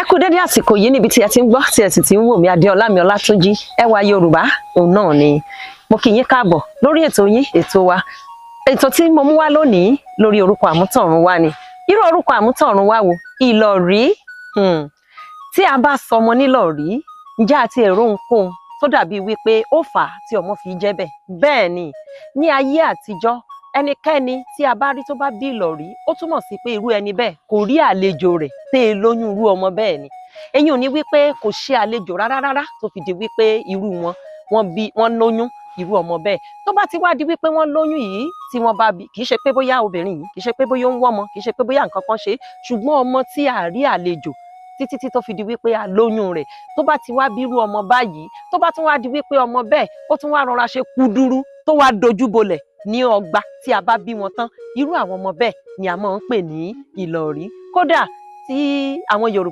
kú dédé àsìkò yìí níbi tí ẹ ti ń gbọ́ tí ẹ sì ti ń wò mí Adéọlá mi Ọlátúnjí Ẹwà Yorùbá òun náà ni mo kí yín káàbọ̀ lórí ètò yín ètò wa ètò tí mo mú wá lónìí lórí orúkọ àmútọ̀runwá ni irú orúkọ àmútọ̀runwá wo Ìlọ̀rí. Tí a bá sọmọ nílọ̀rí ǹjẹ́ àti èrò ohunkóhun tó dàbí wípé ó fà á tí ọmọ fi jẹ́ bẹ́ẹ̀. Bẹ́ẹ̀ ni ní ayé àtijọ́ ẹnikẹ́ni tí a bá rí tó bá bí Ìlọ̀rí ó túmọ̀ sí pé irú ẹni bẹ́ẹ̀ kò rí àlejò rẹ̀ tẹ́ ẹ lóyún irú ọmọ bẹ́ẹ̀ ni. Eyín ò ní wípé kò ṣe àlejò rárá tó fi di wípé irú wọ́n lóyún irú ọmọ bẹ́ẹ̀. Tó bá ti wá di wípé wọ́n lóyún yìí tí wọ́n bá bí kì í ṣe pé bóyá obìnrin yìí kì í ṣe pé bóyá ó ń wọ́mọ kì í ṣe pé bóyá nǹkan kan ṣe ṣùgbọ́n ọmọ tí a rí àlejò títí tó fi di wípé a lóyún rẹ̀ tó bá ti wá bírú ọmọ báyìí tó bá tún wá di wípé ọmọ bẹ́ẹ̀ ó tún wá rọra ṣe kúdúrú tó wá dojúbolẹ̀ ní ọgbà tí a bá bí wọn tán irú àwọn ọmọ bẹ́ẹ̀ ni a máa ń pè ní Ìlọ̀rí. Kódà tí àwọn Yorùbá